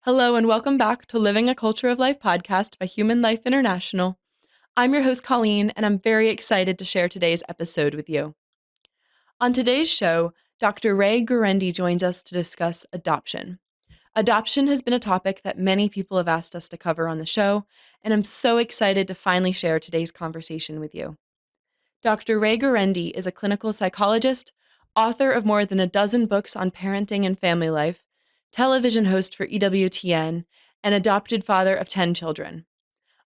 Hello, and welcome back to Living a Culture of Life podcast by Human Life International. I'm your host, Colleen, and I'm very excited to share today's episode with you. On today's show, Dr. Ray Guarendi joins us to discuss adoption. Adoption has been a topic that many people have asked us to cover on the show, and I'm so excited to finally share today's conversation with you. Dr. Ray Guarendi is a clinical psychologist, author of more than a dozen books on parenting and family life, television host for EWTN, and adopted father of 10 children.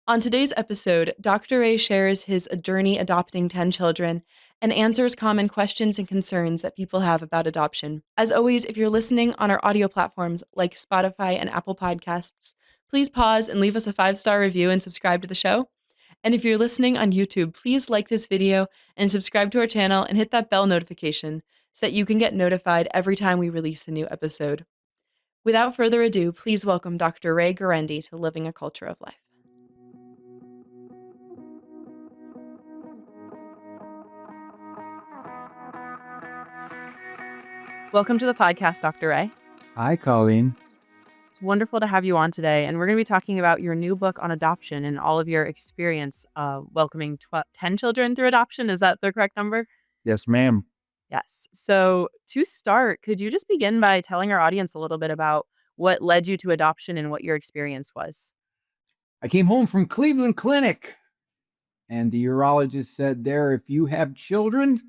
On today's episode, Dr. Ray shares his journey adopting 10 children and answers common questions and concerns that people have about adoption. As always, if you're listening on our audio platforms like Spotify and Apple Podcasts, please pause and leave us a 5-star review and subscribe to the show. And if you're listening on YouTube, please like this video and subscribe to our channel and hit that bell notification so that you can get notified every time we release a new episode. Without further ado, please welcome Dr. Ray Guarendi to Living a Culture of Life. Welcome to the podcast, Dr. Ray. Hi, Colleen. It's wonderful to have you on today, and we're going to be talking about your new book on adoption and all of your experience welcoming 10 children through adoption. Is that the correct number? Yes, ma'am. Yes. So to start, could you just begin by telling our audience a little bit about what led you to adoption and what your experience was? I came home from Cleveland Clinic, and the urologist said there, if you have children,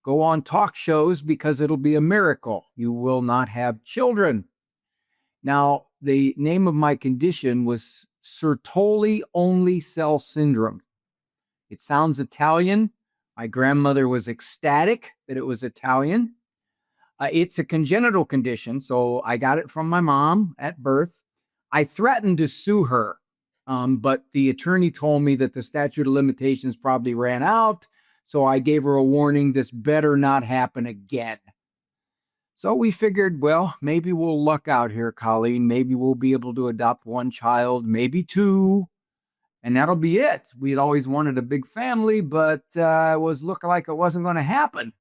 go on talk shows because it'll be a miracle. You will not have children. Now, the name of my condition was Sertoli-only cell syndrome. It sounds Italian. My grandmother was ecstatic that it was Italian. It's a congenital condition, so I got it from my mom at birth. I threatened to sue her, but the attorney told me that the statute of limitations probably ran out, so I gave her a warning, this better not happen again. So we figured, well, maybe we'll luck out here, Colleen. Maybe we'll be able to adopt one child, maybe two, and that'll be it. We'd always wanted a big family, but it was looking like it wasn't going to happen.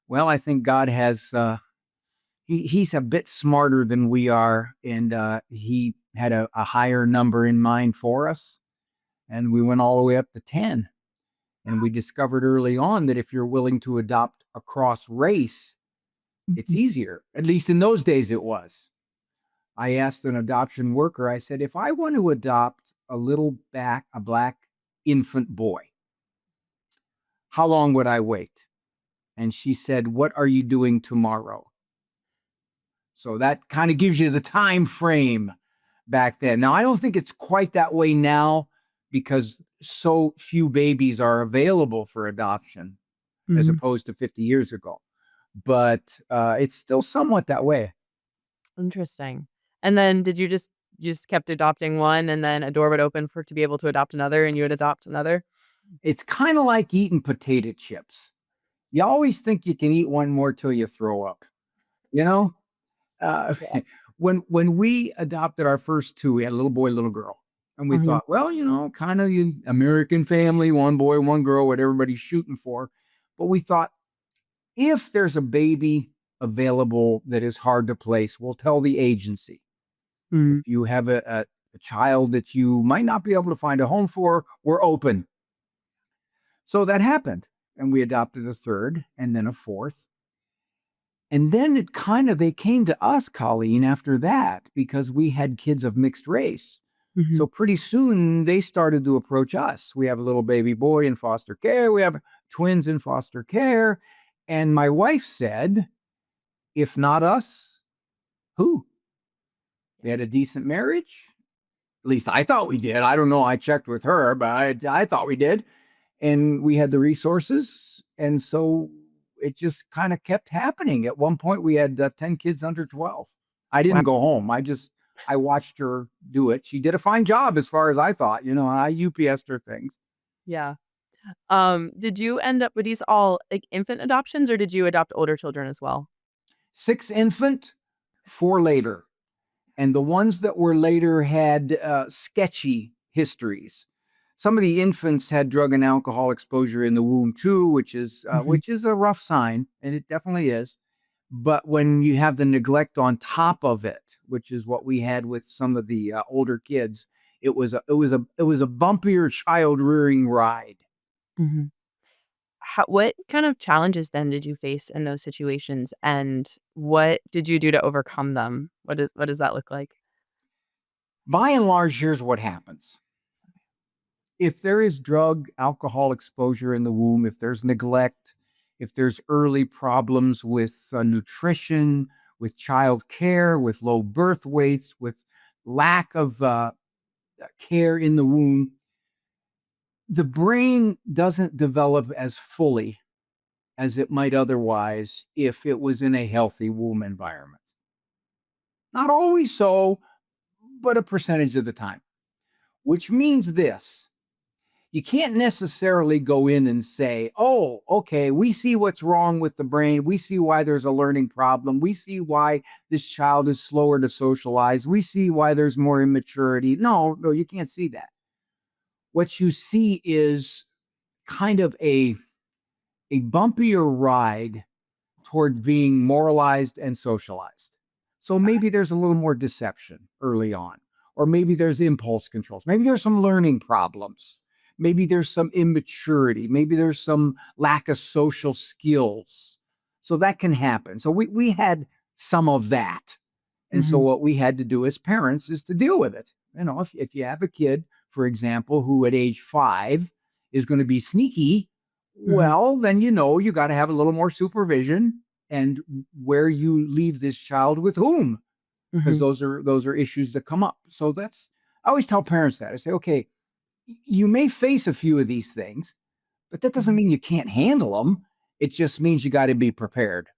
Well, I think God has, he's a bit smarter than we are, and he had a higher number in mind for us, and we went all the way up to 10. And we discovered early on that if you're willing to adopt across race, it's easier. At least in those days it was. I asked an adoption worker, I said, if I want to adopt a black infant boy, how long would I wait? And she said, what are you doing tomorrow? So that kind of gives you the time frame back then. Now, I don't think it's quite that way now because so few babies are available for adoption as opposed to 50 years ago. But it's still somewhat that way. Interesting. And then did you just kept adopting one and then a door would open to be able to adopt another and you would adopt another? It's kind of like eating potato chips. You always think you can eat one more till you throw up, you know? Yeah. When we adopted our first two, we had a little boy, little girl. And we thought, well, kind of the American family, one boy, one girl, what everybody's shooting for. But we thought, if there's a baby available that is hard to place, we'll tell the agency. If you have a child that you might not be able to find a home for, we're open. So that happened. And we adopted a third and then a fourth. And then they came to us, Colleen, after that, because we had kids of mixed race. So pretty soon they started to approach us. We have a little baby boy in foster care. We have twins in foster care. And my wife said, if not us, who? We had a decent marriage. At least I thought we did. I don't know. I checked with her, but I thought we did. And we had the resources. And so it just kind of kept happening. At one point, we had 10 kids under 12. I didn't go home. I watched her do it. She did a fine job as far as I thought. I UPS'd her things. Yeah. Did you end up with these all like infant adoptions or did you adopt older children as well? 6 infant, 4 later. And the ones that were later had sketchy histories. Some of the infants had drug and alcohol exposure in the womb too, which is a rough sign, and it definitely is. But when you have the neglect on top of it, which is what we had with some of the older kids, it was a bumpier child rearing ride. Mhm. What kind of challenges then did you face in those situations, and what did you do to overcome them? What does that look like? By and large, here's what happens. If there is drug, alcohol exposure in the womb, if there's neglect, if there's early problems with nutrition, with child care, with low birth weights, with lack of care in the womb, the brain doesn't develop as fully as it might otherwise if it was in a healthy womb environment. Not always so, but a percentage of the time, which means this. You can't necessarily go in and say, oh, okay, we see what's wrong with the brain. We see why there's a learning problem. We see why this child is slower to socialize. We see why there's more immaturity. No, no, you can't see that. What you see is kind of a bumpier ride toward being moralized and socialized. So maybe there's a little more deception early on, or maybe there's impulse controls. Maybe there's some learning problems. Maybe there's some immaturity. Maybe there's some lack of social skills. So that can happen. So we had some of that. And so Mhm, what we had to do as parents is to deal with it. If you have a kid, for example, who at age 5 is going to be sneaky, mhm, well, then you got to have a little more supervision and where you leave this child with whom, because mhm, those are issues that come up. So that's I always tell parents that. I say, okay, you may face a few of these things, but that doesn't mhm. mean you can't handle them. It just means you got to be prepared.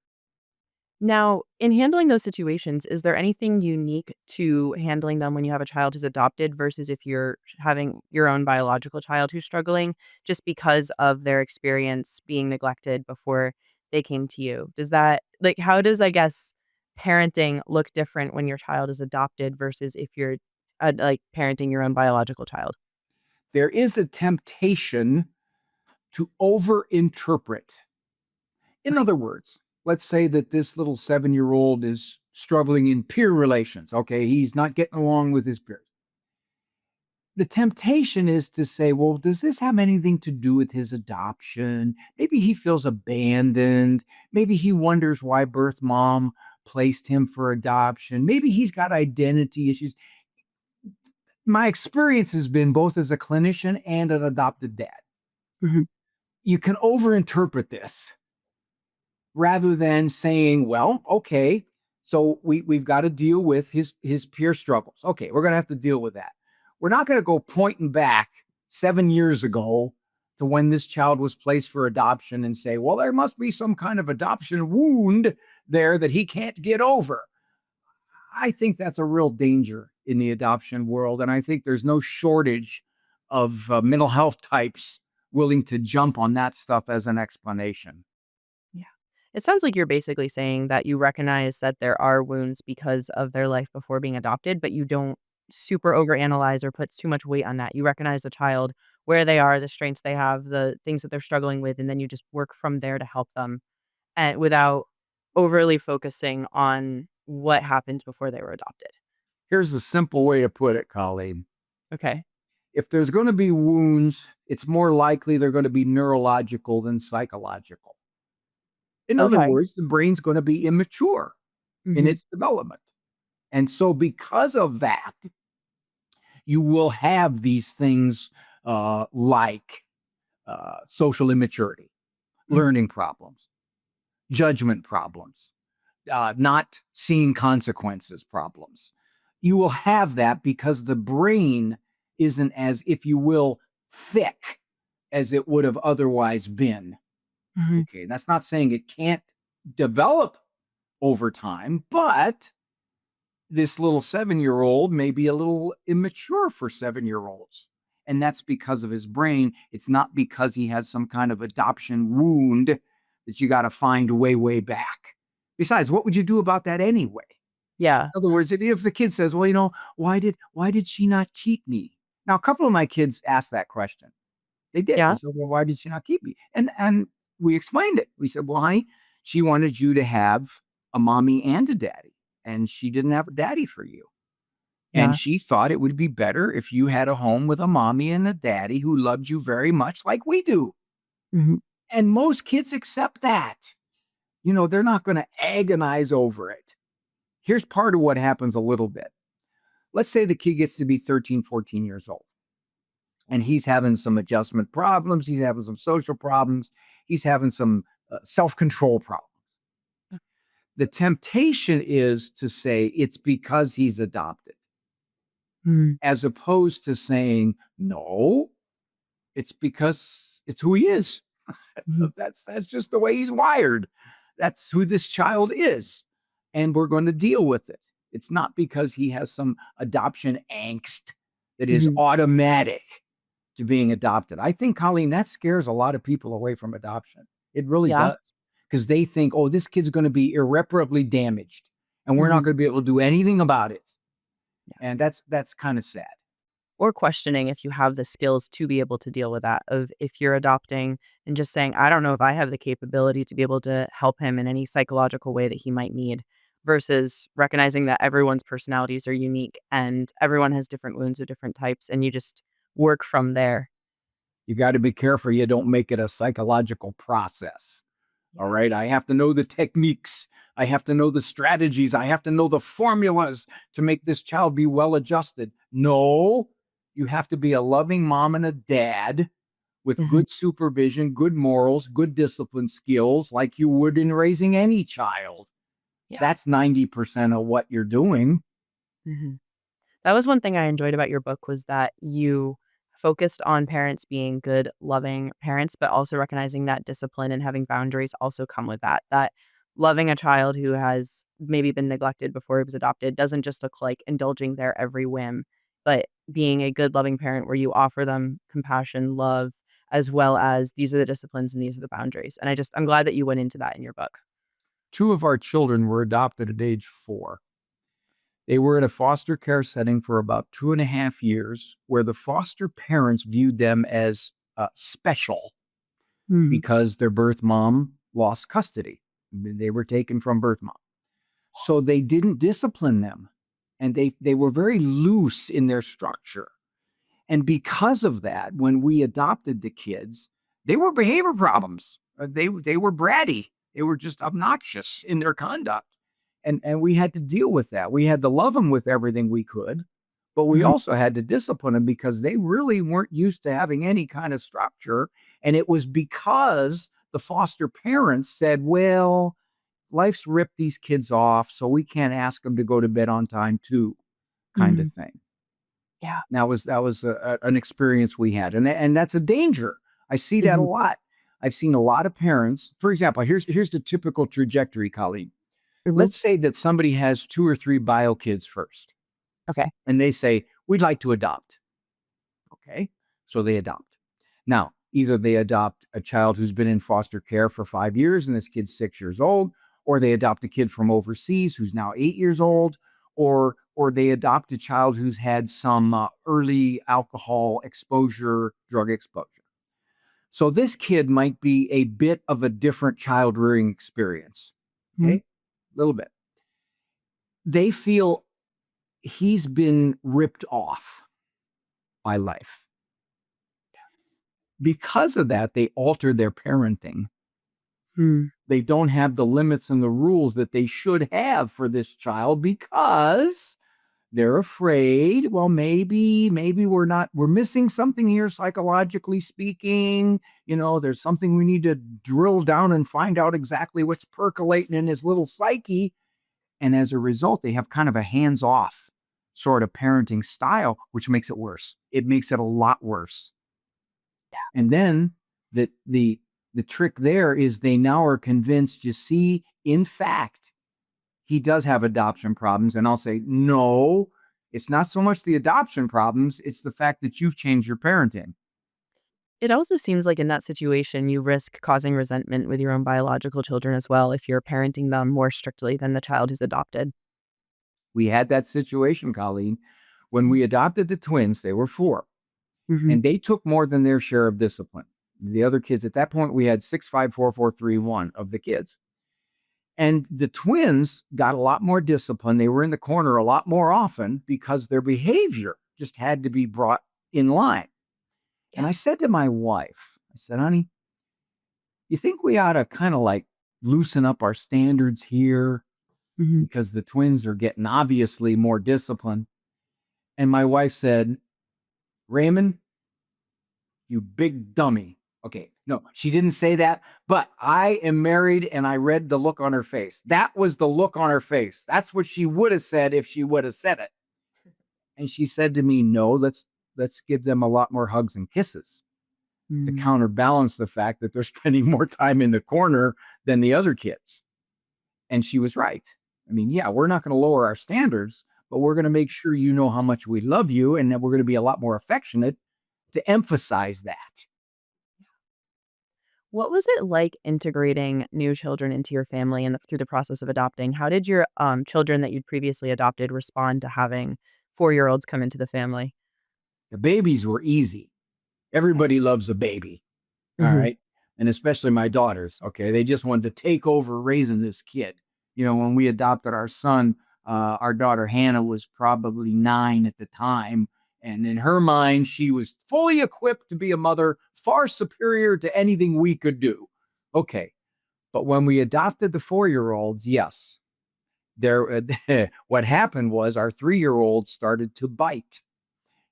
Now, in handling those situations, is there anything unique to handling them when you have a child who's adopted versus if you're having your own biological child who's struggling just because of their experience being neglected before they came to you? Does that like how does I guess parenting look different when your child is adopted versus if you're like parenting your own biological child? There is a temptation to overinterpret. In other words, let's say that this little 7-year old is struggling in peer relations. Okay, he's not getting along with his peers. The temptation is to say, well, does this have anything to do with his adoption? Maybe he feels abandoned. Maybe he wonders why birth mom placed him for adoption. Maybe he's got identity issues. My experience has been both as a clinician and an adopted dad. Mhm, You can overinterpret this rather than saying, well, okay, so we've got to deal with his peer struggles. Okay, we're going to have to deal with that. We're not going to go pointing back 7 years ago to when this child was placed for adoption and say, well, there must be some kind of adoption wound there that he can't get over. I think that's a real danger in the adoption world. And I think there's no shortage of mental health types willing to jump on that stuff as an explanation. yeah. It sounds like you're basically saying that you recognize that there are wounds because of their life before being adopted, but you don't super overanalyze or put too much weight on that. You recognize the child, where they are, the strengths they have, the things that they're struggling with, and then you just work from there to help them and without overly focusing on what happened before they were adopted. Here's a simple way to put it, Colleen. Okay. If there's going to be wounds, it's more likely they're going to be neurological than psychological. In other Okay. words, the brain's going to be immature in Mhm. its development. And so, because of that, you will have these things like social immaturity, Mhm. learning problems, judgment problems, not seeing consequences problems. You will have that because the brain isn't as, if you will, thick as it would have otherwise been. Mhm. Okay, that's not saying it can't develop over time, but this little 7-year old may be a little immature for 7-year olds. And that's because of his brain. It's not because he has some kind of adoption wound that you got to find way, way back. Besides, what would you do about that anyway? Yeah. In other words, if the kid says, well, why did she not keep me? Now, a couple of my kids asked that question. They did. They Yeah. said, well, why did she not keep me? And we explained it. We said, well, honey, she wanted you to have a mommy and a daddy, and she didn't have a daddy for you. And Yeah. she thought it would be better if you had a home with a mommy and a daddy who loved you very much like we do. Mhm. And most kids accept that. They're not going to agonize over it. Here's part of what happens a little bit. Let's say the kid gets to be 13, 14 years old, and he's having some adjustment problems. He's having some social problems. He's having some self control problems. The temptation is to say it's because he's adopted, Mm. as opposed to saying, no, it's because it's who he is. Mhm. That's just the way he's wired. That's who this child is. And we're going to deal with it. It's not because he has some adoption angst that is Mhm. automatic to being adopted. I think, Colleen, that scares a lot of people away from adoption. It really Yeah. does. Because they think, oh, this kid's going to be irreparably damaged and we're not Mhm. going to be able to do anything about it. And that's kind of sad. Or questioning if you have the skills to be able to deal with that, of if you're adopting and just saying, "I don't know if I have the capability to be able to help him in any psychological way that he might need," versus recognizing that everyone's personalities are unique and everyone has different wounds of different types, and you just work from there. You got to be careful you don't make it a psychological process. All Yeah. right. I have to know the techniques. I have to know the strategies. I have to know the formulas to make this child be well adjusted. No, you have to be a loving mom and a dad with Mhm. good supervision, good morals, good discipline skills, like you would in raising any child. Yeah. That's 90% of what you're doing. Mhm. That was one thing I enjoyed about your book, was that you focused on parents being good, loving parents, but also recognizing that discipline and having boundaries also come with that. That loving a child who has maybe been neglected before he was adopted doesn't just look like indulging their every whim, but being a good, loving parent where you offer them compassion, love, as well as these are the disciplines and these are the boundaries. And I'm glad that you went into that in your book. Two of our children were adopted at age 4. They were in a foster care setting for about 2.5 years, where the foster parents viewed them as special Mhm. because their birth mom lost custody. They were taken from birth mom. So they didn't discipline them, and they were very loose in their structure. And because of that, when we adopted the kids, they were behavior problems. They were bratty. They were just obnoxious in their conduct. And we had to deal with that. We had to love them with everything we could, but we Mhm. also had to discipline them because they really weren't used to having any kind of structure. And it was because the foster parents said, well, life's ripped these kids off, so we can't ask them to go to bed on time too, kind of Mhm. thing. Yeah. That was an experience we had, and that's a danger. I see that a Mhm. lot. I've seen a lot of parents. For example, here's the typical trajectory, Colleen. Mhm. Let's say that somebody has 2 or 3 bio kids first, Okay. and they say, we'd like to adopt. Okay. So they adopt. Now, either they adopt a child who's been in foster care for 5 years and this kid's 6 years old, or they adopt a kid from overseas who's now 8 years old, or they adopt a child who's had some early alcohol exposure, drug exposure. So this kid might be a bit of a different child rearing experience. Mhm. Okay. A little bit. They feel he's been ripped off by life. Because of that, they alter their parenting. Mm. They don't have the limits and the rules that they should have for this child because they're afraid, well, maybe we're missing something here psychologically speaking. There's something we need to drill down and find out exactly what's percolating in his little psyche. And as a result, they have kind of a hands-off sort of parenting style, which makes it worse. It makes it a lot worse. And then the trick there is they now are convinced, you see, in fact, he does have adoption problems. And I'll say, no, it's not so much the adoption problems, it's the fact that you've changed your parenting. It also seems like in that situation, you risk causing resentment with your own biological children as well if you're parenting them more strictly than the child who's adopted. We had that situation, Colleen, when we adopted the twins, they were 4, Mhm. and they took more than their share of discipline. The other kids at that point, we had 6, 5, 4, 4, 3, 1 of the kids. And the twins got a lot more discipline. They were in the corner a lot more often because their behavior just had to be brought in line. And Yeah. I said to my wife, I said, honey, you think we ought to kind of like loosen up our standards here Hmm. because the twins are getting obviously more disciplined? And my wife said, Raymond, you big dummy. Okay, no, she didn't say that, but I am married and I read the look on her face. That was the look on her face. That's what she would have said if she would have said it. And she said to me, "No, let's give them a lot more hugs and kisses to Mm. counterbalance the fact that they're spending more time in the corner than the other kids." And she was right. I mean, yeah, we're not going to lower our standards, but we're going to make sure you know how much we love you and that we're going to be a lot more affectionate to emphasize that. What was it like integrating new children into your family and through the process of adopting? How did your children that you'd previously adopted respond to having 4-year-olds come into the family? The babies were easy. Everybody loves a baby. All Hmm. right. And especially my daughters. Okay. They just wanted to take over raising this kid. When we adopted our son, our daughter Hannah was probably 9 at the time. And in her mind, she was fully equipped to be a mother, far superior to anything we could do. Okay. But when we adopted the 4-year-olds, yes, there, what happened was our 3-year-old started to bite.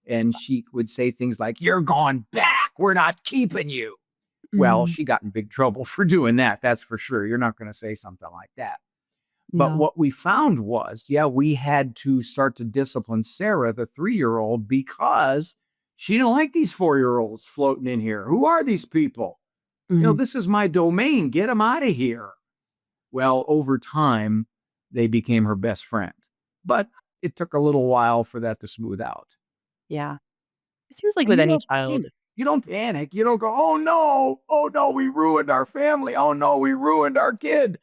And she would say things like, "You're going back. We're not keeping you." Well, Mm. she got in big trouble for doing that. That's for sure. You're not going to say something like that. But Yeah. what we found was, yeah, we had to start to discipline Sarah, the 3-year-old, because she didn't like these 4-year-olds floating in here. Who are these people? Hmm. This is my domain. Get them out of here. Well, over time, they became her best friend. But it took a little while for that to smooth out. Yeah. It seems like And with any child. you don't panic. You don't go, oh no, we ruined our family. Oh no, we ruined our kid.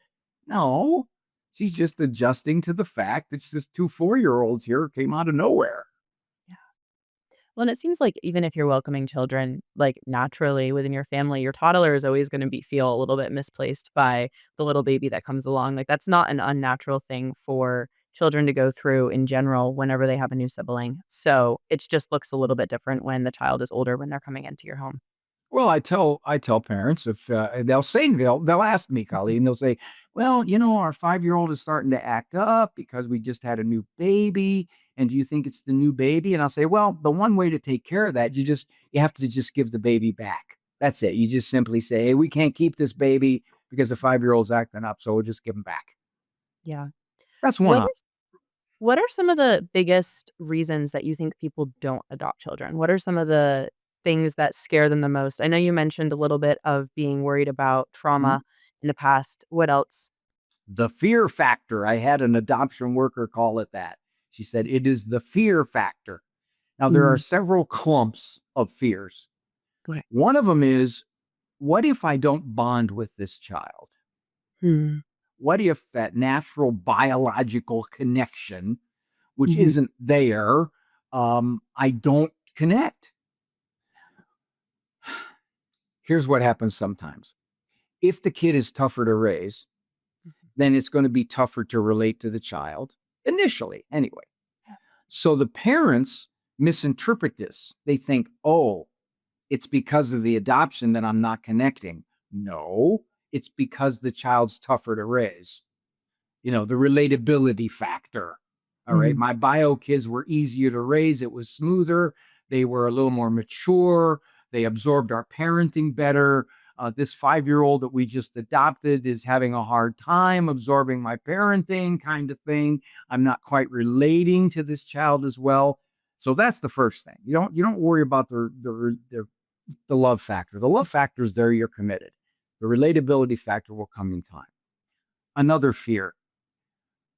No, she's just adjusting to the fact that just 2 4-year-olds here came out of nowhere. Well, and it seems like even if you're welcoming children, like, naturally within your family, your toddler is always gonna be feel a little bit misplaced by the little baby that comes along. Like, that's not an unnatural thing for children to go through in general whenever they have a new sibling. So, it just looks a little bit different when the child is older when they're coming into your home. Well, I tell parents if they'll ask me, Colleen, they'll say, "Well, our 5-year-old is starting to act up because we just had a new baby, and do you think it's the new baby?" And I'll say, "Well, the one way to take care of that, you have to just give the baby back. That's it. You just simply say, hey, we can't keep this baby because the 5-year-old's acting up, so we'll just give him back." Yeah. That's one What up. are what are some of the biggest reasons that you think people don't adopt children? What are some of the things that scare them the most? I know you mentioned a little bit of being worried about trauma in the past. What else? The fear factor. I had an adoption worker call it that. She said, it is the fear factor. Now, there are Mm. several clumps of fears. Right. One of them is, what if I don't bond with this child? Mm. What if that natural biological connection, which Mhm. isn't there, I don't connect? Here's what happens sometimes. If the kid is tougher to raise, then it's going to be tougher to relate to the child, initially, anyway. So the parents misinterpret this. They think, oh, it's because of the adoption that I'm not connecting. No, it's because the child's tougher to raise. The relatability factor. All right. Mhm. My bio kids were easier to raise. It was smoother. They were a little more mature. They absorbed our parenting better. This 5-year-old that we just adopted is having a hard time absorbing my parenting, kind of thing. I'm not quite relating to this child as well. So that's the first thing. You don't worry about the love factor. The love factor is there. You're committed. The relatability factor will come in time. Another fear,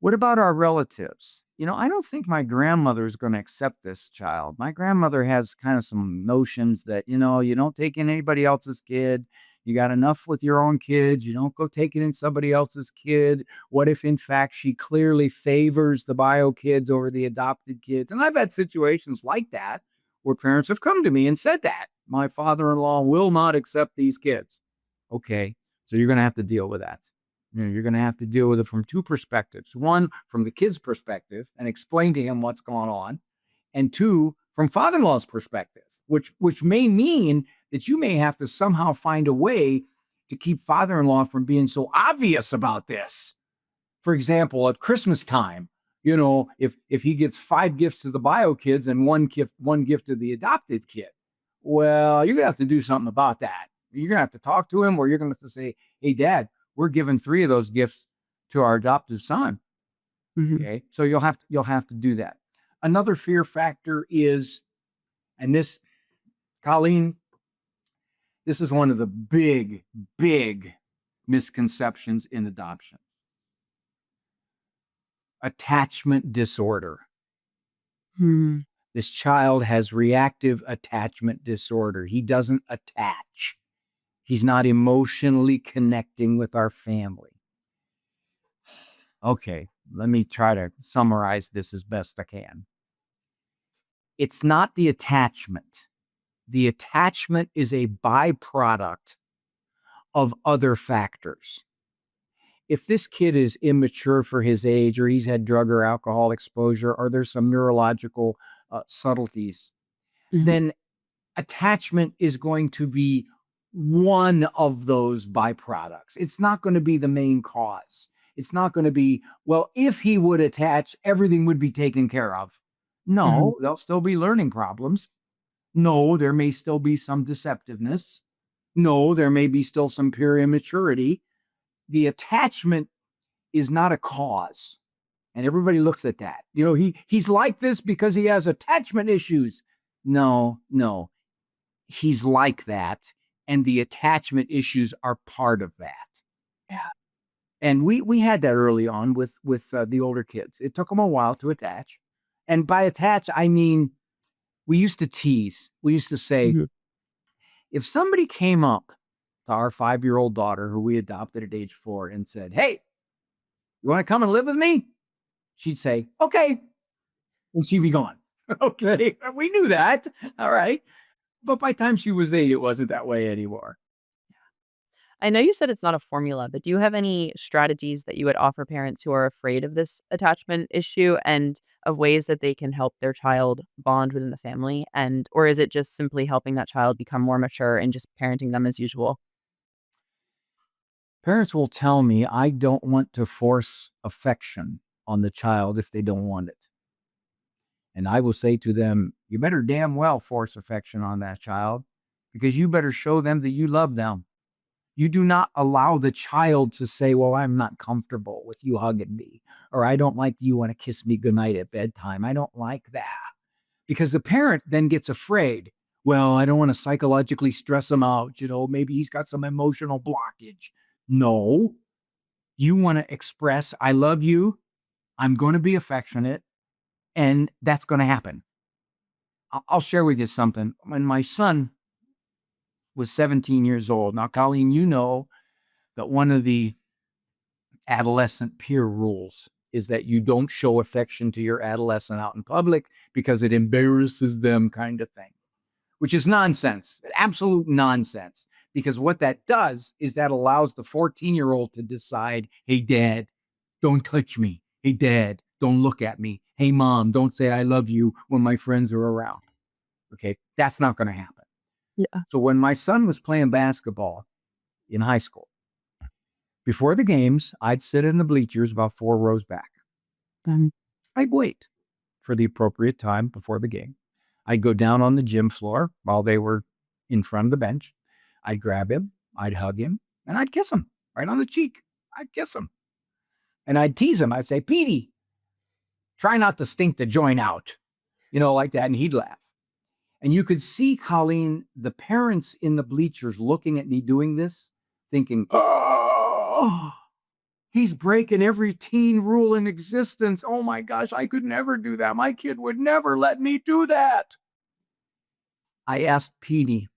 what about our relatives? I don't think my grandmother is going to accept this child. My grandmother has kind of some notions that, you don't take in anybody else's kid. You got enough with your own kids. You don't go take it in somebody else's kid. What if, in fact, she clearly favors the bio kids over the adopted kids? And I've had situations like that where parents have come to me and said that my father in law will not accept these kids. Okay. So you're going to have to deal with that. You're going to have to deal with it from two perspectives. One, from the kid's perspective and explain to him what's going on. And two, from father-in-law's perspective, which may mean that you may have to somehow find a way to keep father-in-law from being so obvious about this. For example, at Christmas time, if he gives 5 gifts to the bio kids and one gift to the adopted kid, well, you're gonna have to do something about that. You're gonna have to talk to him, or you're gonna have to say, "Hey, Dad, we're giving 3 of those gifts to our adoptive son." Mhm. Okay, so you'll have to do that. Another fear factor is, and this, Colleen, this is one of the big, big misconceptions in adoption: attachment disorder. Hmm. This child has reactive attachment disorder. He doesn't attach. He's not emotionally connecting with our family. Okay, let me try to summarize this as best I can. It's not the attachment. The attachment is a byproduct of other factors. If this kid is immature for his age, or he's had drug or alcohol exposure, or there's some neurological subtleties, Mhm. then attachment is going to be one of those byproducts. It's not going to be the main cause. It's not going to be, well, if he would attach, everything would be taken care of. Mhm. No, there'll still be learning problems. No, there may still be some deceptiveness. No, there may be still some pure immaturity. The attachment is not a cause. And everybody looks at that. He's like this because he has attachment issues. No, no. He's like that, and the attachment issues are part of that. Yeah. And we had that early on with the older kids. It took them a while to attach. And by attach, I mean, we used to tease. We used to say, Mhm. if somebody came up to our 5-year-old daughter, who we adopted at age 4, and said, "Hey, you want to come and live with me?" She'd say, "Okay." And she'd be gone. Okay. We knew that. All right. But by the time she was 8, it wasn't that way anymore. I know you said it's not a formula, but do you have any strategies that you would offer parents who are afraid of this attachment issue and of ways that they can help their child bond within the family? And or is it just simply helping that child become more mature and just parenting them as usual? Parents will tell me I don't want to force affection on the child if they don't want it. And I will say to them, you better damn well force affection on that child, because you better show them that you love them. You do not allow the child to say, well, I'm not comfortable with you hugging me, or I don't like you want to kiss me goodnight at bedtime. I don't like that. Because the parent then gets afraid. Well, I don't want to psychologically stress him out. Maybe he's got some emotional blockage. No, you want to express, I love you. I'm going to be affectionate. And that's going to happen. I'll share with you something. When my son was 17 years old, now, Colleen, you know that one of the adolescent peer rules is that you don't show affection to your adolescent out in public because it embarrasses them, kind of thing, which is nonsense, absolute nonsense. Because what that does is that allows the 14-year-old to decide, hey, Dad, don't touch me. Hey, Dad, don't look at me. Hey, Mom, don't say I love you when my friends are around. Okay, that's not going to happen. Yeah. So when my son was playing basketball in high school, before the games, I'd sit in the bleachers about 4 rows back. Mhm. I'd wait for the appropriate time before the game. I'd go down on the gym floor while they were in front of the bench. I'd grab him, I'd hug him, and I'd kiss him right on the cheek. I'd kiss him. And I'd tease him. I'd say, Petey, try not to stink the joint out, like that. And he'd laugh. And you could see, Colleen, the parents in the bleachers looking at me doing this, thinking, oh, he's breaking every teen rule in existence. Oh my gosh, I could never do that. My kid would never let me do that. I asked Petey,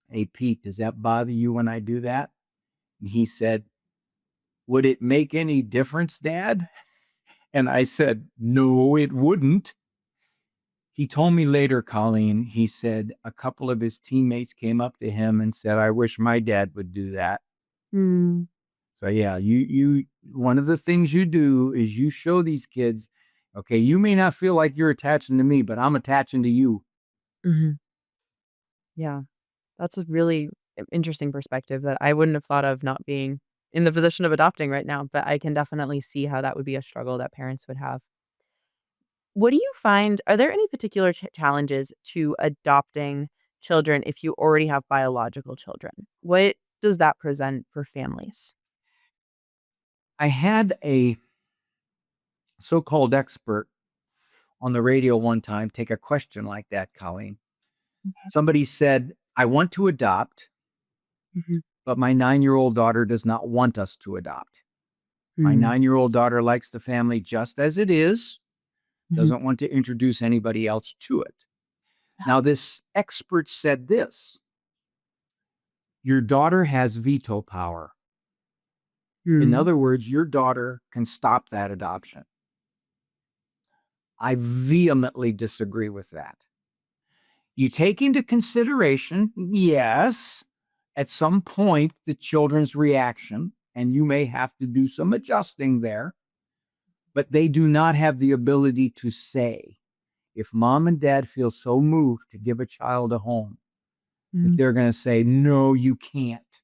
hey, Pete, does that bother you when I do that? And he said, would it make any difference, Dad? And I said, no, it wouldn't. He told me later, Colleen, he said a couple of his teammates came up to him and said, I wish my dad would do that. Mm. So yeah, you one of the things you do is you show these kids, okay, you may not feel like you're attaching to me, but I'm attaching to you. Mhm. Yeah. That's a really interesting perspective that I wouldn't have thought of not being in the position of adopting right now, but I can definitely see how that would be a struggle that parents would have. What do you find are there any particular challenges to adopting children if you already have biological children? What does that present for families? I had a so-called expert on the radio one time take a question like that, Colleen. Somebody said, I want to adopt, Mhm. but my 9-year-old daughter does not want us to adopt. My Mm. 9-year-old daughter likes the family just as it is, Mhm. doesn't want to introduce anybody else to it. Now, this expert said this: your daughter has veto power. In Mm. other words, your daughter can stop that adoption. I vehemently disagree with that. You take into consideration, yes, at some point, the children's reaction, and you may have to do some adjusting there, but they do not have the ability to say, if mom and dad feel so moved to give a child a home, that Mhm. they're going to say, no, you can't.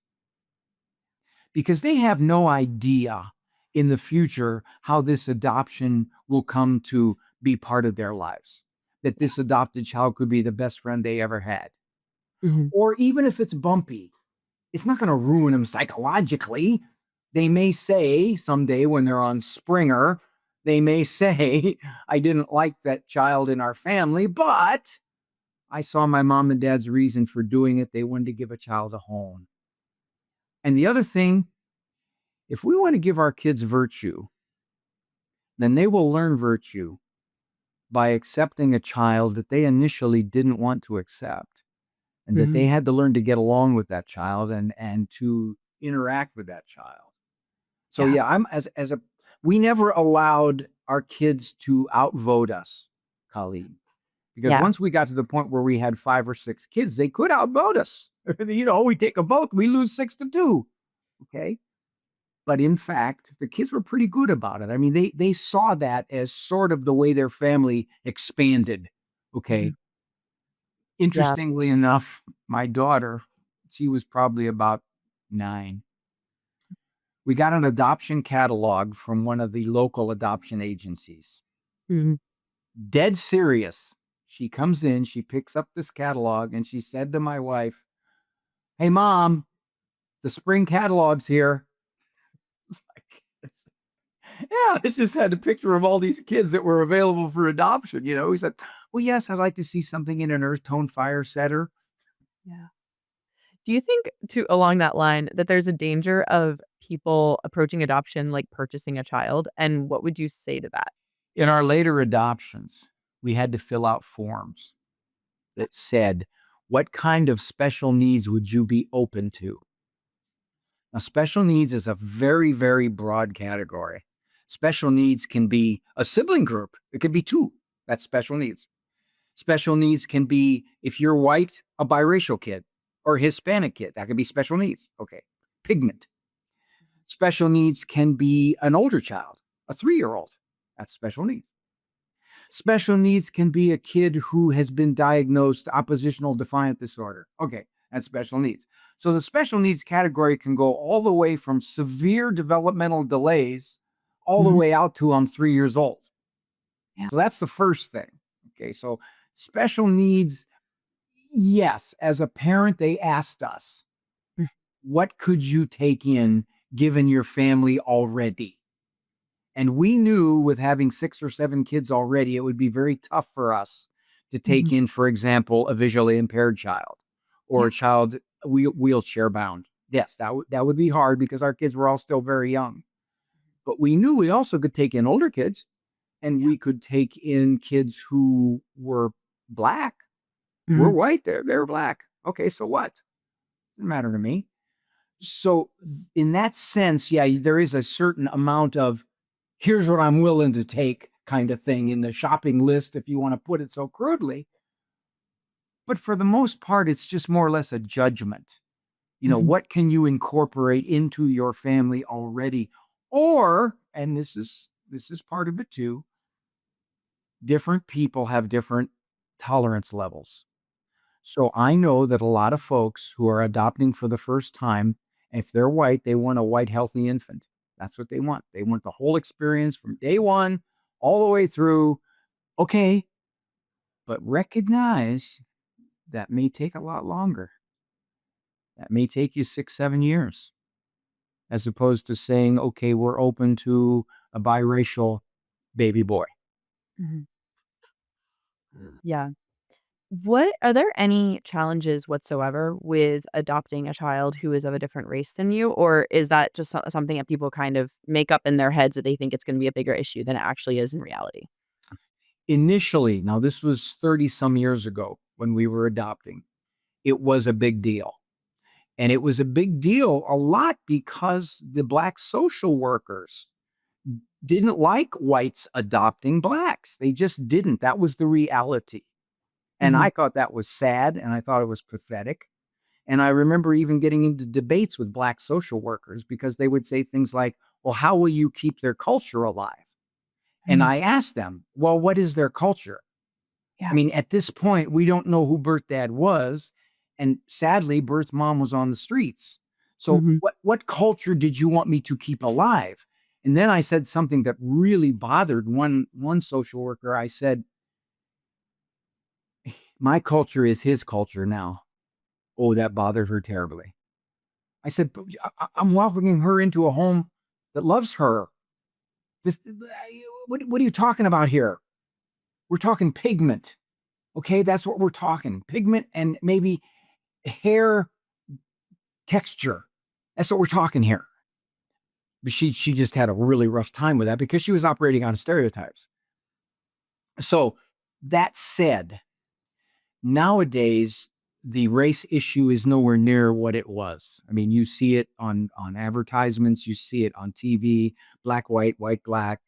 Because they have no idea in the future how this adoption will come to be part of their lives, that this adopted child could be the best friend they ever had. Mhm. Or even if it's bumpy, it's not going to ruin them psychologically. They may say someday when they're on Springer, they may say, I didn't like that child in our family, but I saw my mom and dad's reason for doing it. They wanted to give a child a home. And the other thing, if we want to give our kids virtue, then they will learn virtue by accepting a child that they initially didn't want to accept, and that they Mhm. had to learn to get along with that child and to interact with that child. So Yeah. yeah, I'm as a we never allowed our kids to outvote us, Colleen, because Yeah. once we got to the point where we had 5 or 6 kids, they could outvote us. We take a vote, we lose 6-2. Okay. But in fact, the kids were pretty good about it. I mean, they saw that as sort of the way their family expanded. Mhm. Okay. Yeah. Interestingly enough, my daughter, she was probably about 9. We got an adoption catalog from one of the local adoption agencies. Mhm. Dead serious. She comes in, she picks up this catalog, and she said to my wife, hey, mom, the spring catalog's here. It's like, yeah, it just had a picture of all these kids that were available for adoption. He said, well, yes, I'd like to see something in an earth tone fire setter. Yeah. Do you think to along that line that there's a danger of people approaching adoption like purchasing a child, and what would you say to that? In our later adoptions, we had to fill out forms that said, what kind of special needs would you be open to? Now, special needs is a very, very broad category. Special needs can be a sibling group, it could be two. That's special needs. Special needs can be, if you're white, a biracial kid or Hispanic kid. That could be special needs. Okay. Pigment. Special needs can be an older child, a 3-year-old. That's special needs. Special needs can be a kid who has been diagnosed oppositional defiant disorder. Okay, that's special needs. So the special needs category can go all the way from severe developmental delays all the Mhm. way out to I'm 3 years old. Yeah. So that's the first thing. Okay, so special needs, yes, as a parent, they asked us, Mm. what could you take in given your family already? And we knew with having 6 or 7 kids already, it would be very tough for us to take Mhm. in, for example, a visually impaired child or a Yeah. child wheelchair bound. Yes, that would be hard because our kids were all still very young. But we knew we also could take in older kids, and Yeah. we could take in kids who were black. We're Mhm. white, they're black. Okay, so what? Doesn't matter to me. So in that sense, yeah, there is a certain amount of here's what I'm willing to take kind of thing in the shopping list, if you want to put it so crudely. But for the most part, it's just more or less a judgment. Mhm. What can you incorporate into your family already? Or, and this is part of it too, different people have different tolerance levels. So I know that a lot of folks who are adopting for the first time, if they're white, they want a white, healthy infant. That's what they want. They want the whole experience from day one all the way through. Okay, but recognize that may take a lot longer. That may take you 6, 7 years, as opposed to saying, okay, we're open to a biracial baby boy. Mhm. Yeah. What are there any challenges whatsoever with adopting a child who is of a different race than you, or is that just something that people kind of make up in their heads that they think it's going to be a bigger issue than it actually is in reality? Initially, now this was 30 some years ago when we were adopting, it was a big deal. And it was a big deal a lot because the Black social workers didn't like whites adopting Blacks. They just didn't. That was the reality. And Mhm. I thought that was sad and I thought it was pathetic. And I remember even getting into debates with Black social workers because they would say things like, well, how will you keep their culture alive? And Mhm. I asked them, well, what is their culture? I Yeah. mean, at this point, we don't know who birth dad was, and sadly, birth mom was on the streets. So, Mhm. what culture did you want me to keep alive? And then I said something that really bothered one social worker. I said, "My culture is his culture now." Oh, that bothered her terribly. I said, "But I'm welcoming her into a home that loves her. This, what are you talking about here? We're talking pigment, okay? That's what we're talking. Pigment and maybe hair texture. That's what we're talking here." But she just had a really rough time with that because she was operating on stereotypes. So that said, nowadays the race issue is nowhere near what it was. I mean, you see it on advertisements, you see it on TV, black, white, black,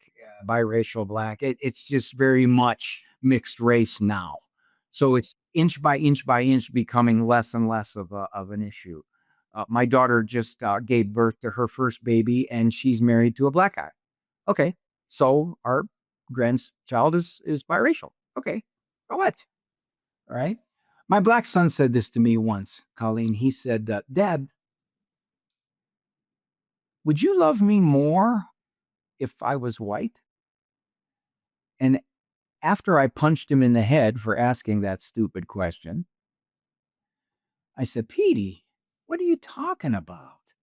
biracial, black. It's just very much mixed race now. So it's inch by inch becoming less and less of an issue. My daughter just gave birth to her first baby, and she's married to a black guy. Okay, so our grandchild is biracial. Okay, so what? All right. My black son said this to me once, Colleen. He said, Dad, would you love me more if I was white? And after I punched him in the head for asking that stupid question, I said, Petey, what are you talking about?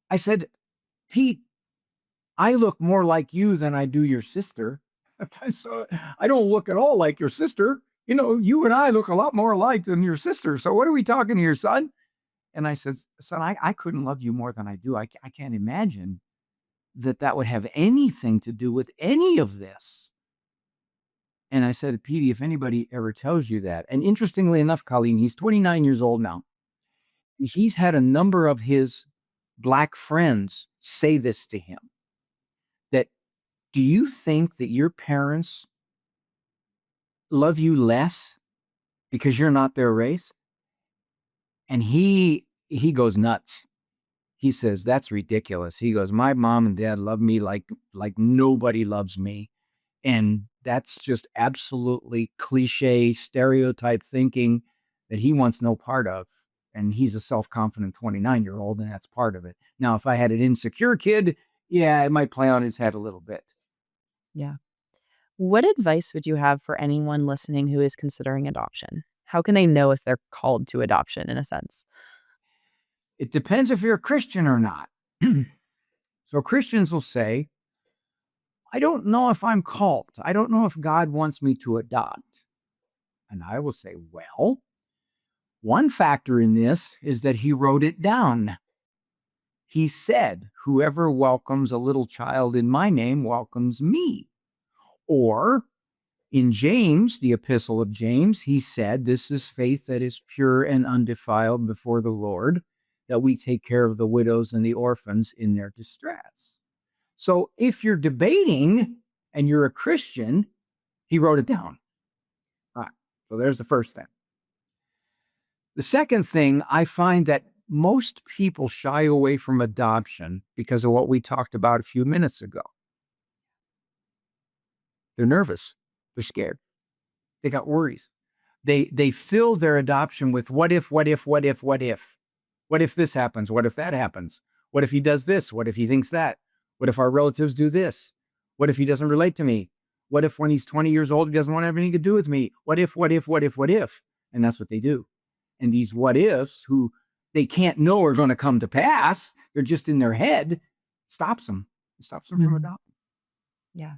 I said, Pete, I look more like you than I do your sister. So I don't look at all like your sister. You and I look a lot more alike than your sister. So what are we talking here, son? And I said, son, I couldn't love you more than I do. I can't imagine that would have anything to do with any of this. And I said, Petey, if anybody ever tells you that, and interestingly enough, Colleen, he's 29 years old now. He's had a number of his black friends say this to him, that do you think that your parents love you less because you're not their race? And he goes nuts. He says, that's ridiculous. He goes, my mom and dad love me like nobody loves me. And that's just absolutely cliche stereotype thinking that he wants no part of. And he's a self-confident 29-year-old, and that's part of it. Now, if I had an insecure kid, yeah, it might play on his head a little bit. Yeah. What advice would you have for anyone listening who is considering adoption? How can they know if they're called to adoption in a sense? It depends if you're a Christian or not. So Christians will say, I don't know if I'm called. I don't know if God wants me to adopt. And I will say, well, one factor in this is that he wrote it down. He said, whoever welcomes a little child in my name welcomes me. Or in James, the epistle of James, he said, this is faith that is pure and undefiled before the Lord, that we take care of the widows and the orphans in their distress. So if you're debating and you're a Christian, he wrote it down. All right. So there's the first thing. The second thing, I find that most people shy away from adoption because of what we talked about a few minutes ago. They're nervous. They're scared. They got worries. They fill their adoption with what if, what if, what if, what if. What if this happens? What if that happens? What if he does this? What if he thinks that? What if our relatives do this? What if he doesn't relate to me? What if when he's 20 years old, he doesn't want to have anything to do with me? What if, what if, what if, what if? And that's what they do. And these what ifs, who they can't know are going to come to pass, they're just in their head, stops them. It stops them from Mhm. adopting. Yeah.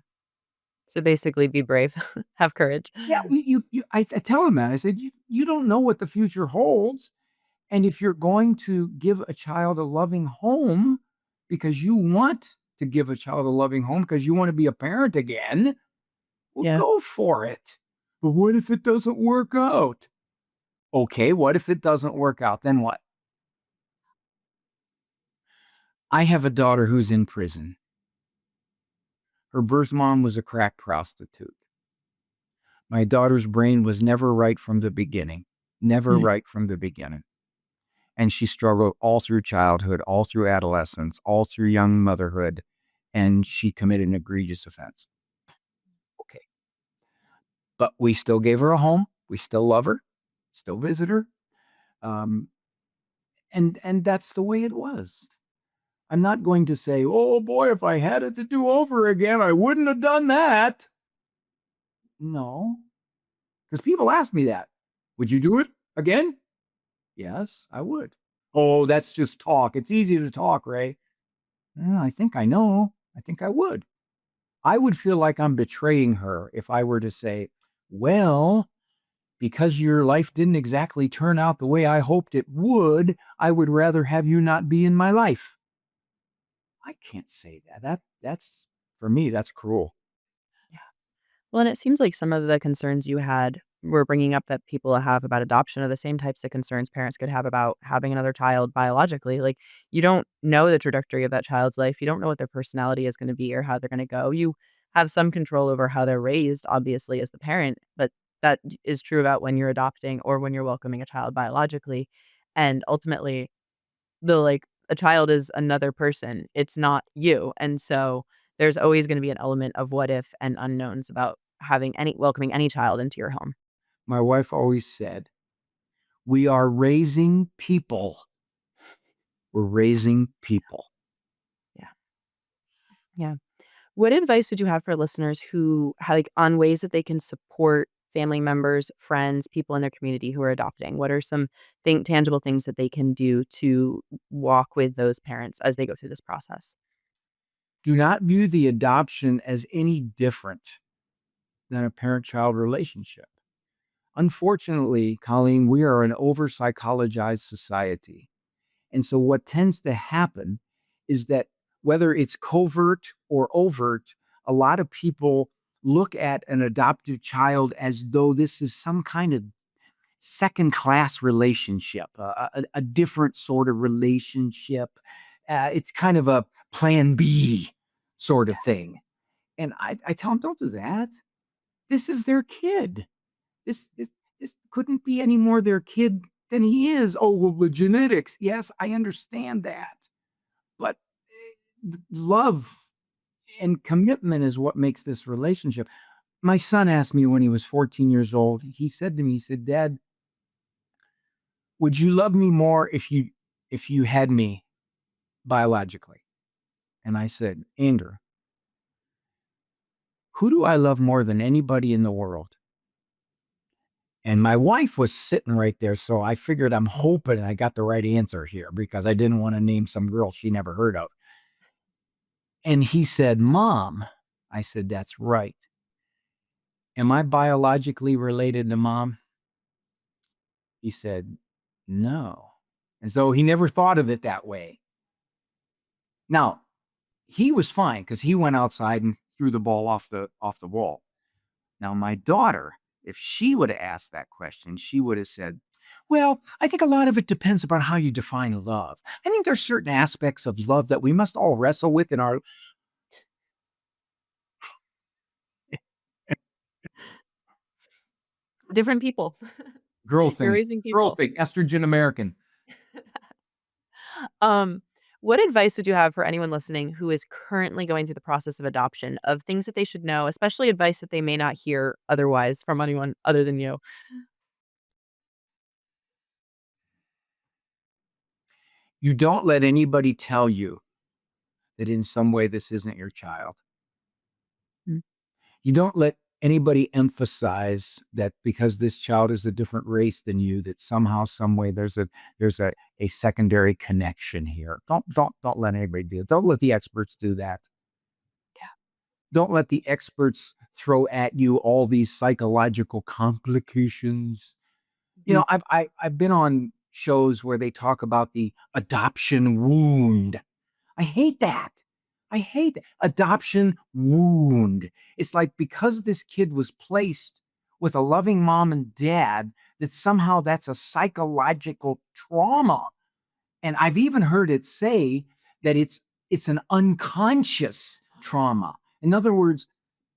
So basically, be brave, have courage. Yeah, I tell them that. I said, you don't know what the future holds. And if you're going to give a child a loving home because you want to give a child a loving home because you want to be a parent again, well, Yeah. go for it. But what if it doesn't work out? Okay, what if it doesn't work out? Then what? I have a daughter who's in prison. Her birth mom was a crack prostitute. My daughter's brain was never right from the beginning, never Mhm. right from the beginning. And she struggled all through childhood, all through adolescence, all through young motherhood, and she committed an egregious offense. Okay. But we still gave her a home. We still love her, still visit her. Um, and that's the way it was. I'm not going to say, oh boy, if I had it to do over again, I wouldn't have done that. No, because people ask me that. Would you do it again? Yes, I would. Oh, that's just talk. It's easy to talk, Ray. I think I know. I think I would. I would feel like I'm betraying her if I were to say, well, because your life didn't exactly turn out the way I hoped it would, I would rather have you not be in my life. I can't say that. That's for me, that's cruel. Well, and it seems like some of the concerns you had were bringing up that people have about adoption are the same types of concerns parents could have about having another child biologically. Like, you don't know the trajectory of that child's life. You don't know what their personality is going to be or how they're going to go. You have some control over how they're raised, obviously, as the parent, but is true about when you're adopting or when you're welcoming a child biologically. And ultimately, a child is another person. It's not you. And so there's always gonna be an element of what if and unknowns about welcoming any child into your home. My wife always said, we are raising people. We're raising people. Yeah. Yeah. What advice would you have for listeners who on ways that they can support family members, friends, people in their community who are adopting? What are some tangible things that they can do to walk with those parents as they go through this process? Do not view the adoption as any different than a parent child relationship. Unfortunately, Colleen, we are an over psychologized society. And so, what tends to happen is that whether it's covert or overt, a lot of people look at an adoptive child as though this is some kind of second class relationship, a different sort of relationship. It's kind of a plan B sort of thing. And I tell them, don't do that. This is their kid. This, this, this couldn't be any more their kid than he is. Oh, well, the genetics. Yes, I understand that. But love and commitment is what makes this relationship. My son asked me when he was 14 years old, he said to me, he said, Dad, would you love me more if you had me biologically? And I said, Andrew, who do I love more than anybody in the world? And my wife was sitting right there, so I figured I'm hoping I got the right answer here because I didn't want to name some girl she never heard of. And he said, Mom. I said, that's right. Am I biologically related to Mom? He said, no. And so he never thought of it that way. Now, he was fine because he went outside and threw the ball off the wall. Now, my daughter, if she would have asked that question, she would have said, well, I think a lot of it depends upon how you define love. I think there's certain aspects of love that we must all wrestle with in our Different people. girl You're thing. raising Girl people. thing, estrogen American. Um, what advice would you have for anyone listening who is currently going through the process of adoption, of things that they should know, especially advice that they may not hear otherwise from anyone other than you? You don't let anybody tell you that in some way this isn't your child. Mm. You don't let anybody emphasize that because this child is a different race than you, that somehow, some way there's a secondary connection here. Don't let anybody do it. Don't let the experts do that. Don't let the experts throw at you all these psychological complications. You Mhm. know, I've been on shows where they talk about the adoption wound. I hate that. I hate that. Adoption wound. It's like because this kid was placed with a loving mom and dad, that somehow that's a psychological trauma. And I've even heard it say that it's an unconscious trauma. In other words,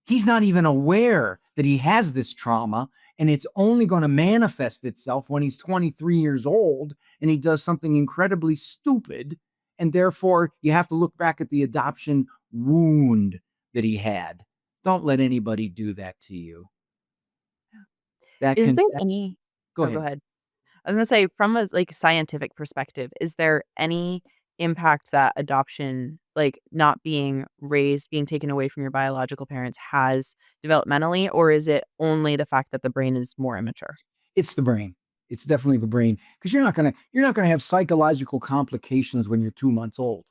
he's not even aware that he has this trauma, and it's only going to manifest itself when he's 23 years old and he does something incredibly stupid. And therefore, you have to look back at the adoption wound that he had. Don't let anybody do that to you. That Is can, there any go Oh, go ahead. ahead. I was gonna say from a, like, scientific perspective, is there any impact that adoption, like, not being raised, being taken away from your biological parents has developmentally, or is it only the fact that the brain is more immature? It's the brain. It's definitely the brain because you're not gonna have psychological complications when you're 2 months old.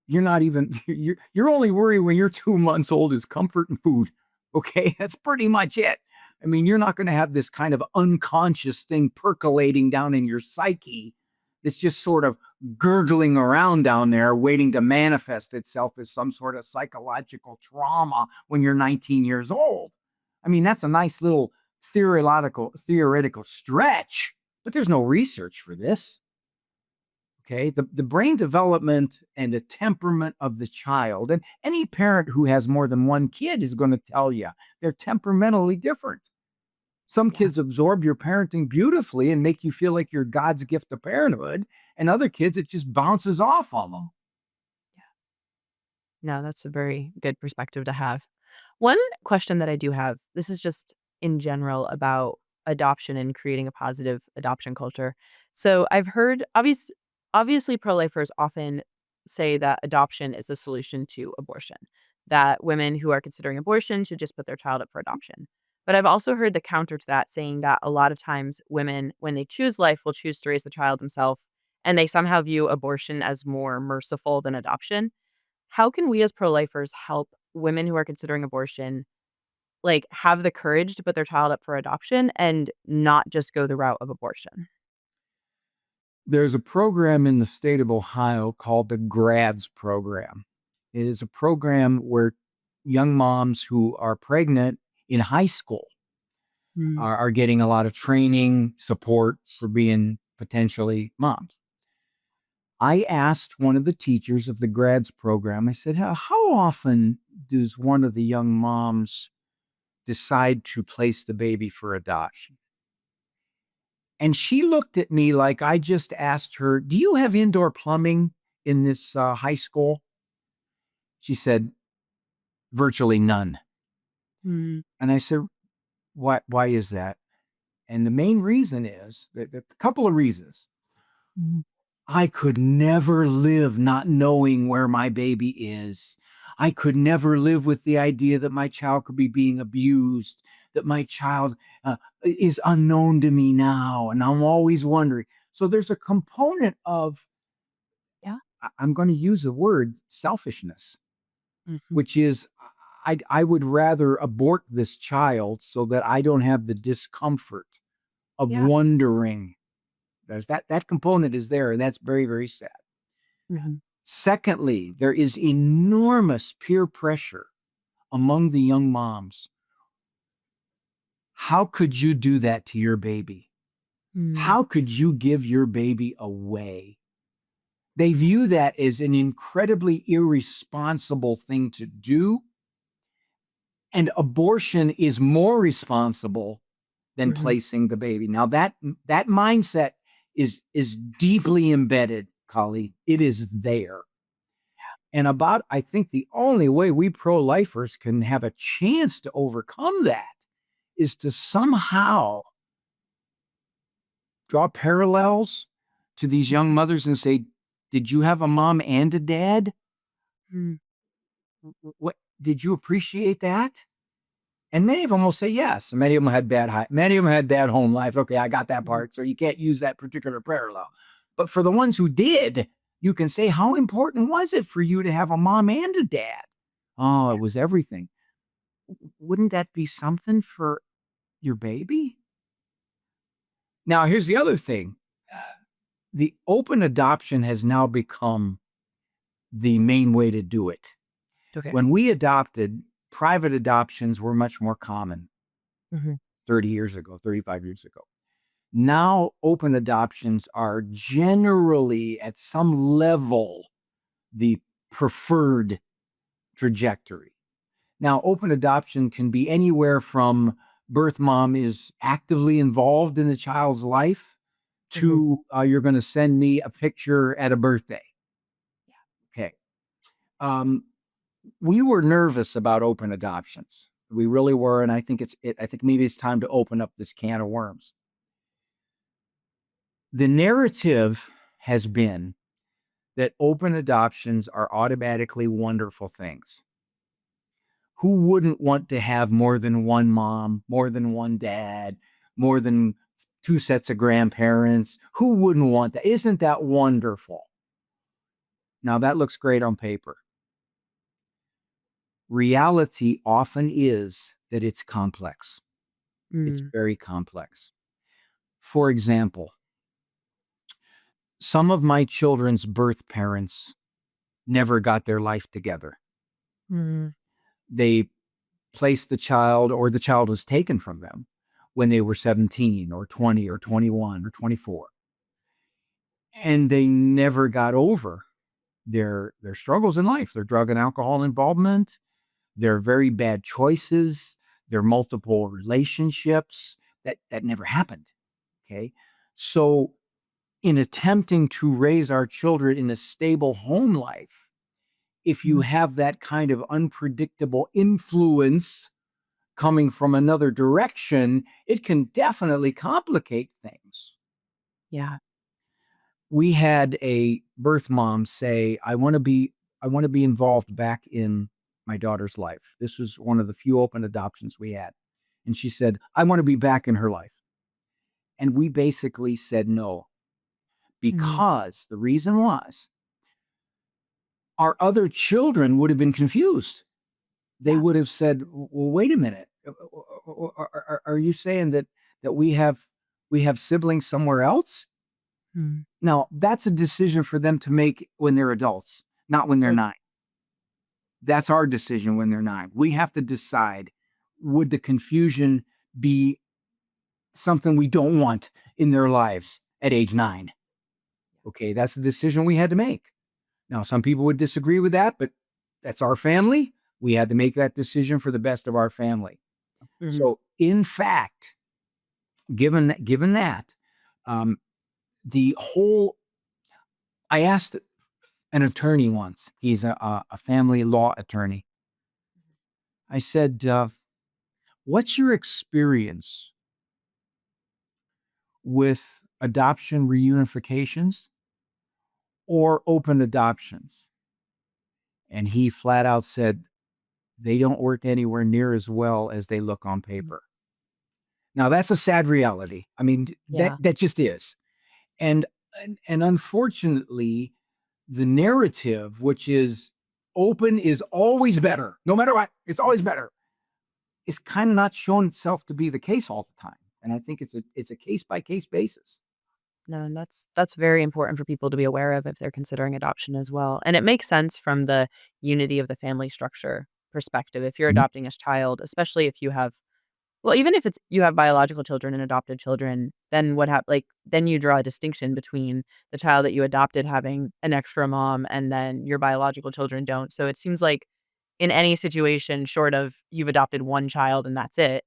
You're not even you're only worried when you're 2 months old is comfort and food. Okay, that's pretty much it. I mean, you're not going to have this kind of unconscious thing percolating down in your psyche. It's just sort of gurgling around down there, waiting to manifest itself as some sort of psychological trauma when you're 19 years old. I mean, that's a nice little theoretical stretch, but there's no research for this. Okay, the brain development and the temperament of the child, and any parent who has more than one kid is going to tell you they're temperamentally different. Some Yeah. kids absorb your parenting beautifully and make you feel like you're God's gift to parenthood, and other kids it just bounces off of them. No, that's a very good perspective to have. One question that I do have, this is just in general about adoption and creating a positive adoption culture. So I've heard obviously pro-lifers often say that adoption is the solution to abortion, that women who are considering abortion should just put their child up for adoption. But I've also heard the counter to that saying that a lot of times women, when they choose life, will choose to raise the child themselves, and they somehow view abortion as more merciful than adoption. How can we as pro-lifers help women who are considering abortion, like, have the courage to put their child up for adoption and not just go the route of abortion? There's a program in the state of Ohio called the GRADS program. It is a program where young moms who are pregnant in high school Mm, are getting a lot of training support for being potentially moms. I asked one of the teachers of the grads program, I said, how often does one of the young moms decide to place the baby for adoption? And she looked at me like I just asked her, do you have indoor plumbing in this high school? She said, virtually none. mm, And I said, why is that? And the main reason is that a couple of reasons. mhm. I could never live not knowing where my baby is. I could never live with the idea that my child could be being abused, that my child is unknown to me now, and I'm always wondering. So there's a component of, Yeah. I'm going to use the word selfishness, Mhm. which is I would rather abort this child so that I don't have the discomfort of Yeah. wondering. There's that component is there, and that's very, very sad. Mhm. Secondly, there is enormous peer pressure among the young moms. How could you do that to your baby? Mm, How could you give your baby away? They view that as an incredibly irresponsible thing to do, and abortion is more responsible than mhm. placing the baby. Now that mindset is deeply embedded Colleen. It is there. And I think the only way we pro-lifers can have a chance to overcome that is to somehow draw parallels to these young mothers and say, did you have a mom and a dad? Mm. What did you appreciate that? And many of them will say yes. Many of them had bad home lives. Okay, I got that part. So you can't use that particular parallel. But for the ones who did, you can say, how important was it for you to have a mom and a dad? Oh, it was everything. Wouldn't that be something for your baby? Now, here's the other thing. The open adoption has now become the main way to do it. Okay. When we adopted, private adoptions were much more common 30 years ago, 35 years ago. Now, open adoptions are generally at some level the preferred trajectory. Now, open adoption can be anywhere from birth mom is actively involved in the child's life to you're going to send me a picture at a birthday. Okay. We were nervous about open adoptions. We really were, and I think I think maybe it's time to open up this can of worms. The narrative has been that open adoptions are automatically wonderful things. Who wouldn't want to have more than one mom, more than one dad, more than two sets of grandparents? Who wouldn't want that? Isn't that wonderful? Now, that looks great on paper. Reality often is that it's complex. It's very complex. For example, some of my children's birth parents never got their life together. They placed the child, or the child was taken from them when they were 17 or 20 or 21 or 24. And they never got over their struggles in life, their drug and alcohol involvement, their very bad choices, their multiple relationships. That never happened. Okay. So in attempting to raise our children in a stable home life, if you have that kind of unpredictable influence coming from another direction, it can definitely complicate things. Yeah. We had a birth mom say, I want to be involved back in my daughter's life. This was one of the few open adoptions we had. And she said, I want to be back in her life. And we basically said no, because the reason was our other children would have been confused. They would have said, well, wait a minute. Are you saying that we have siblings somewhere else? Now, that's a decision for them to make when they're adults, not when they're 9. That's our decision when they're 9. We have to decide, would the confusion be something we don't want in their lives at age 9? Okay, that's the decision we had to make. Now, some people would disagree with that, but that's our family. We had to make that decision for the best of our family. So, in fact, given that, the whole, I asked an attorney once. He's a family law attorney. I said, "What's your experience with adoption reunifications or open adoptions?" And he flat out said, "They don't work anywhere near as well as they look on paper." Now, that's a sad reality. I mean, that just is. And unfortunately, the narrative, which is open is always better, no matter what, it's always better, is kind of not shown itself to be the case all the time. And I think it's a case by case basis. No, and that's very important for people to be aware of if they're considering adoption as well. And it makes sense from the unity of the family structure perspective. If you're Mhm. adopting a child, especially if you have, well, even if it's you have biological children and adopted children, then then you draw a distinction between the child that you adopted having an extra mom and then your biological children don't. So it seems like in any situation short of you've adopted one child and that's it,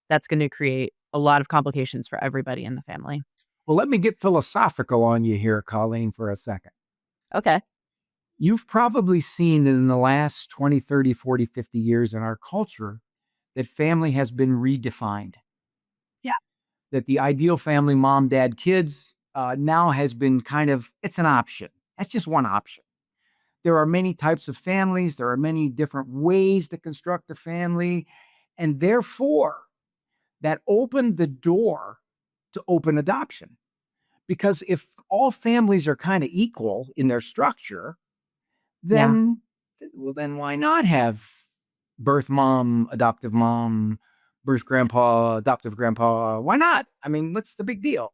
that's going to create a lot of complications for everybody in the family. Well, let me get philosophical on you here, Colleen, for a second. Okay. You've probably seen in the last 20, 30, 40, 50 years in our culture that family has been redefined. Yeah. That the ideal family, mom, dad, kids, now has been kind of, it's an option. That's just one option. There are many types of families, there are many different ways to construct a family. And therefore, that opened the door to open adoption. Because if all families are kind of equal in their structure, Yeah. then then why not have birth mom, birth grandpa, adoptive grandpa? Why not? I mean, what's the big deal?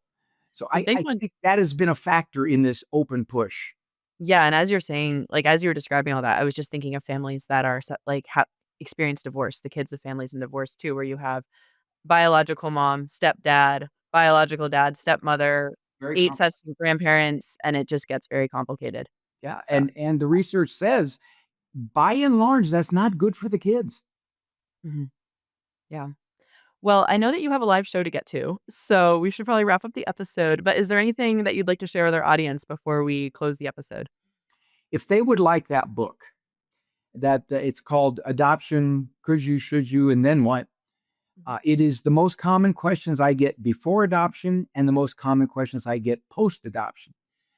So I I, think I when think that has been a factor in this open push. Yeah, and as you're saying, like, as you were describing all that, I was just thinking of families that are like, experience divorce, the kids of families in divorce too, where you have biological mom, stepdad, biological dad, stepmother, Very 8 complex. sets of grandparents, and it just gets very complicated. Yeah, So, and the research says, by and large, that's not good for the kids. mhm, yeah. Well, I know that you have a live show to get to, so we should probably wrap up the episode, but is there anything that you'd like to share with our audience before we close the episode? If they would like that book, that it's called Adoption, Could You, Should You, and Then What? Mhm. It is the most common questions I get before adoption and the most common questions I get post adoption.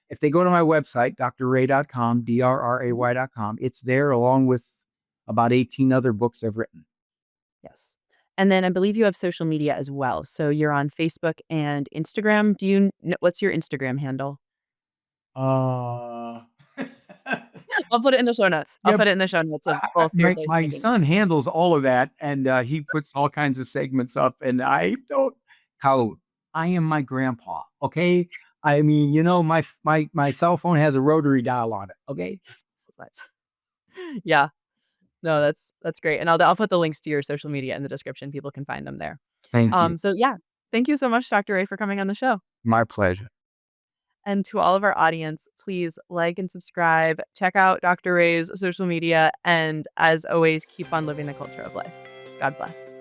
If they go to my website, drray.com, Mhm. drray.com, it's there along with about 18 other books I've written. Yes. And then I believe you have social media as well. So you're on Facebook and Instagram. Do you kn what's your Instagram handle? Uh, I'll put it in the show notes. I'll yeah, put it in the show notes of I both your my Facebook and son handles all of that, and, he puts all kinds of segments up, and I don't count. I am my grandpa, okay? I mean, my cell phone has a rotary dial on it, okay? Yeah. No, that's great. And I'll put the links to your social media in the description. People can find them there. Thank you. So yeah, thank you so much, Dr. Ray, for coming on the show. My pleasure. And to all of our audience, please like and subscribe. Check out Dr. Ray's social media. And as always, keep on living the culture of life. God bless.